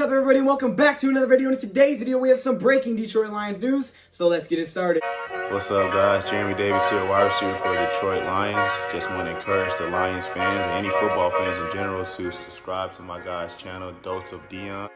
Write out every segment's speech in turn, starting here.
up, everybody, and welcome back to another video. In today's video, we have some breaking Detroit Lions news, so let's get it started. What's up, guys? Jeremy Davis here, wide receiver for the Detroit Lions. Just want to encourage the Lions fans and any football fans in general to subscribe to my guy's channel, DoseOfDion.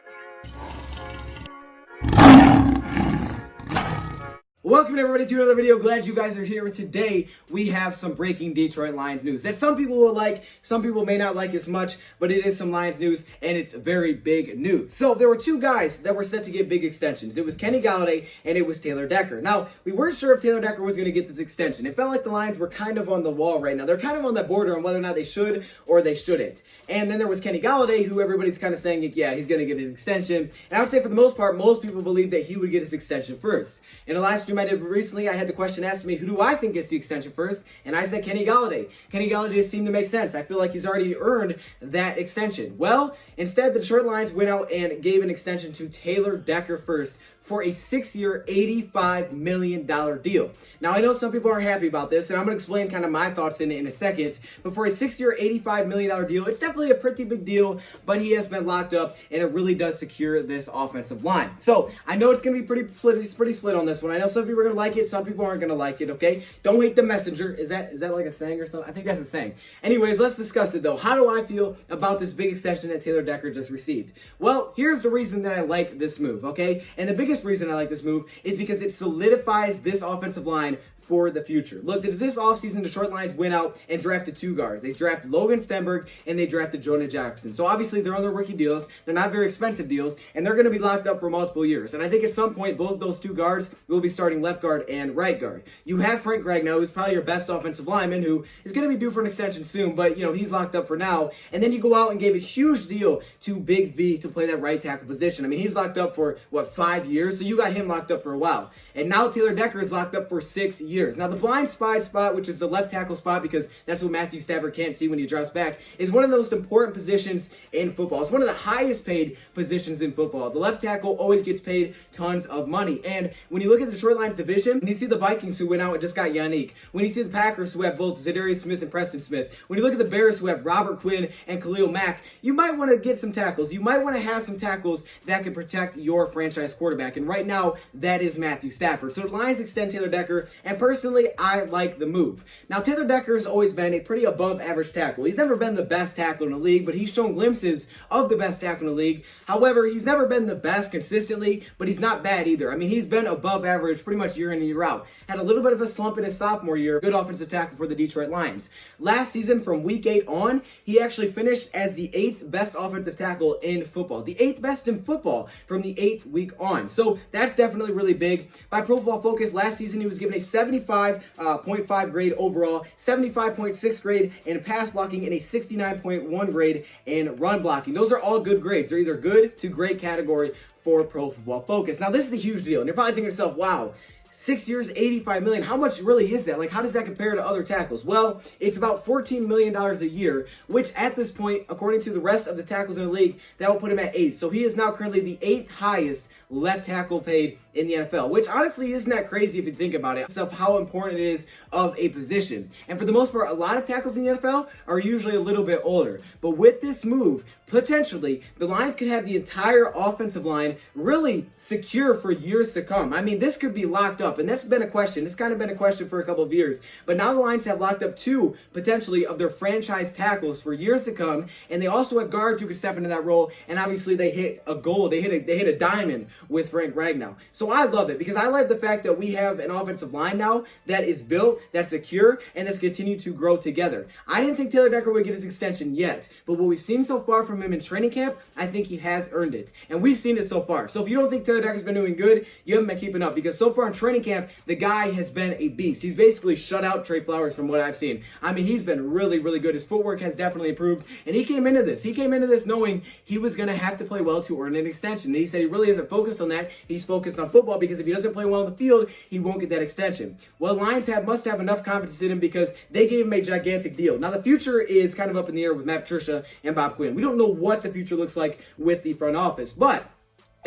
Welcome everybody to another video. Glad you guys are here. And today we have some breaking Detroit Lions news that some people will like, some people may not like as much, but it is some Lions news and it's very big news. So there were two guys that were set to get big extensions. It was Kenny Golladay and it was Taylor Decker. Now, we weren't sure if Taylor Decker was going to get this extension. It felt like the Lions were kind of on the wall right now. They're kind of on that border on whether or not they should or they shouldn't. And then there was Kenny Golladay, who everybody's kind of saying, yeah, he's going to get his extension. And I would say for the most part, most people believe that he would get his extension first. In the last stream I did recently, I had the question asked me, who do I think gets the extension first? And I said Kenny Golladay. Kenny Golladay seemed to make sense. I feel like he's already earned that extension. Well, instead, the Detroit Lions went out and gave an extension to Taylor Decker first for a 6-year, $85 million deal. Now, I know some people aren't happy about this, and I'm going to explain kind of my thoughts in a second, but for a 6-year, $85 million deal, it's definitely a pretty big deal, but he has been locked up, and it really does secure this offensive line. So, I know it's going to be pretty split on this one. I know some people are going to like it, some people aren't going to like it, okay? Don't hate the messenger. Is that like a saying or something? I think that's a saying. Anyways, let's discuss it, though. How do I feel about this big extension that Taylor Decker just received? Well, here's the reason that I like this move, okay? And the biggest reason I like this move is because it solidifies this offensive line for the future. Look, this offseason, Detroit Lions went out and drafted two guards. They drafted Logan Stenberg and they drafted Jonah Jackson. So obviously they're on their rookie deals. They're not very expensive deals, and they're going to be locked up for multiple years. And I think at some point, both those two guards will be starting left guard and right guard. You have Frank Ragnow, who's probably your best offensive lineman, who is going to be due for an extension soon, but he's locked up for now. And then you go out and gave a huge deal to Big V to play that right tackle position. I mean, he's locked up for 5 years? So you got him locked up for a while. And now Taylor Decker is locked up for 6 years. Now the blind spot, which is the left tackle spot, because that's what Matthew Stafford can't see when he drops back, is one of the most important positions in football. It's one of the highest paid positions in football. The left tackle always gets paid tons of money. And when you look at the Detroit Lions division, when you see the Vikings who went out and just got Yannick, when you see the Packers who have both Zadarius Smith and Preston Smith, when you look at the Bears who have Robert Quinn and Khalil Mack, you might want to get some tackles. You might want to have some tackles that can protect your franchise quarterback. And right now, that is Matthew Stafford. So the Lions extend Taylor Decker, and personally, I like the move. Now, Taylor Decker has always been a pretty above average tackle. He's never been the best tackle in the league, but he's shown glimpses of the best tackle in the league. However, he's never been the best consistently, but he's not bad either. I mean, he's been above average pretty much year in and year out. Had a little bit of a slump in his sophomore year. Good offensive tackle for the Detroit Lions. Last season, from week 8 on, he actually finished as the 8th best offensive tackle in football. The 8th best in football from the 8th week on. So that's definitely really big. By Pro Football Focus, last season, he was given a 75.5 grade overall, 75.6 grade in pass blocking, and a 69.1 grade in run blocking. Those are all good grades. They're either good to great category for Pro Football Focus. Now, this is a huge deal, and you're probably thinking to yourself, wow, 6 years, $85 million. How much really is that? Like, how does that compare to other tackles? Well, it's about $14 million a year, which at this point, according to the rest of the tackles in the league, that will put him at 8th. So he is now currently the 8th highest left tackle paid in the NFL, which honestly isn't that crazy if you think about it. It's of how important it is of a position. And for the most part, a lot of tackles in the NFL are usually a little bit older. But with this move, potentially, the Lions could have the entire offensive line really secure for years to come. I mean, this could be locked up, and that's been a question. It's kind of been a question for a couple of years. But now the Lions have locked up 2, potentially, of their franchise tackles for years to come, and they also have guards who can step into that role, and obviously they hit a goal. They hit a diamond with Frank Ragnow. So I love it, because I love the fact that we have an offensive line now that is built, that's secure, and that's continued to grow together. I didn't think Taylor Decker would get his extension yet, but what we've seen so far from him in training camp, I think he has earned it. And we've seen it so far. So if you don't think Taylor Decker's been doing good, you haven't been keeping up, because so far in training camp, the guy has been a beast. He's basically shut out Trey Flowers from what I've seen. I mean, he's been really, really good. His footwork has definitely improved, and he came into this knowing he was going to have to play well to earn an extension. And he said he really isn't focused on that. He's focused on football, because if he doesn't play well on the field, he won't get that extension. Well, Lions must have enough confidence in him, because they gave him a gigantic deal. Now, the future is kind of up in the air with Matt Patricia and Bob Quinn. We don't know what the future looks like with the front office, but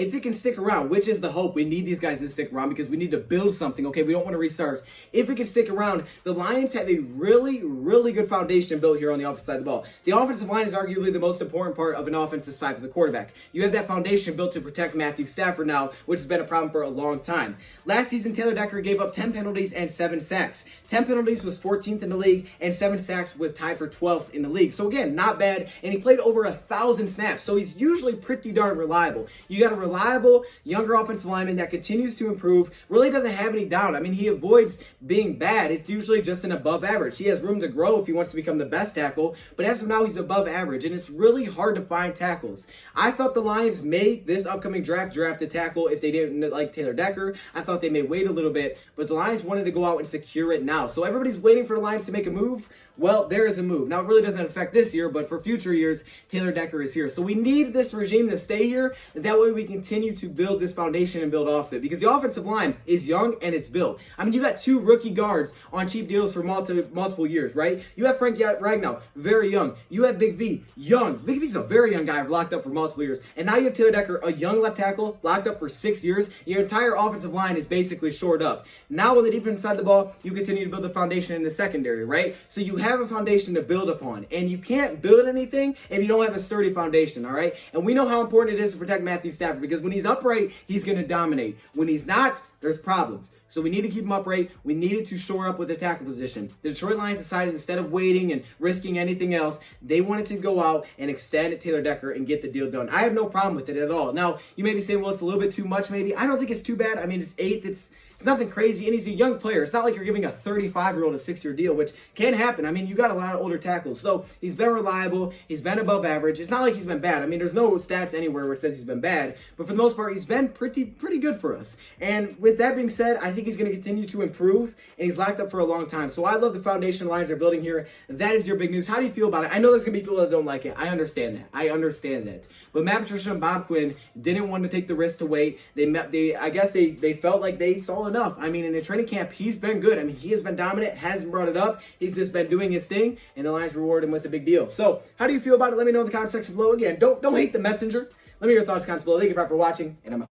if it can stick around, which is the hope, we need these guys to stick around because we need to build something, okay? We don't want to restart. If it can stick around, the Lions have a really, really good foundation built here on the offensive side of the ball. The offensive line is arguably the most important part of an offensive side for the quarterback. You have that foundation built to protect Matthew Stafford now, which has been a problem for a long time. Last season, Taylor Decker gave up 10 penalties and 7 sacks. 10 penalties was 14th in the league, and 7 sacks was tied for 12th in the league. So again, not bad, and he played over 1,000 snaps, so he's usually pretty darn reliable. You got a reliable, younger offensive lineman that continues to improve, really doesn't have any doubt. I mean, he avoids being bad. It's usually just an above average. He has room to grow if he wants to become the best tackle, but as of now, he's above average, and it's really hard to find tackles. I thought the Lions may, this upcoming draft a tackle if they didn't like Taylor Decker. I thought they may wait a little bit, but the Lions wanted to go out and secure it now. So everybody's waiting for the Lions to make a move. Well, there is a move. Now, it really doesn't affect this year, but for future years, Taylor Decker is here. So we need this regime to stay here. That way we continue to build this foundation and build off it. Because the offensive line is young and it's built. I mean, you got 2 rookie guards on cheap deals for multiple years, right? You have Frank Ragnow, very young. You have Big V, young. Big V's a very young guy locked up for multiple years. And now you have Taylor Decker, a young left tackle, locked up for 6 years. Your entire offensive line is basically shored up. Now on the defense side of the ball, you continue to build the foundation in the secondary, right? So you have a foundation to build upon. And you can't build anything if you don't have a sturdy foundation, all right? And we know how important it is to protect Matthew Stafford because when he's upright, he's going to dominate. When he's not, there's problems. So we need to keep him upright. We needed to shore up with the tackle position. The Detroit Lions decided instead of waiting and risking anything else, they wanted to go out and extend Taylor Decker and get the deal done. I have no problem with it at all. Now, you may be saying, well, it's a little bit too much maybe. I don't think it's too bad. I mean, it's 8th. It's nothing crazy, and he's a young player. It's not like you're giving a 35-year-old a 6-year deal, which can happen. I mean, you got a lot of older tackles. So he's been reliable. He's been above average. It's not like he's been bad. I mean, there's no stats anywhere where it says he's been bad, but for the most part, he's been pretty good for us. And with that being said, I think he's going to continue to improve, and he's locked up for a long time. So I love the foundation Lions they're building here. That is your big news. How do you feel about it? I know there's going to be people that don't like it. I understand that. But Matt Patricia and Bob Quinn didn't want to take the risk to wait. I guess they felt like they saw enough. I mean, in the training camp, he's been good. I mean, he has been dominant, hasn't brought it up. He's just been doing his thing, and the Lions reward him with a big deal. So, how do you feel about it? Let me know in the comment section below. Again, don't hate the messenger. Let me know your thoughts in the comments below. Thank you for watching, and I'm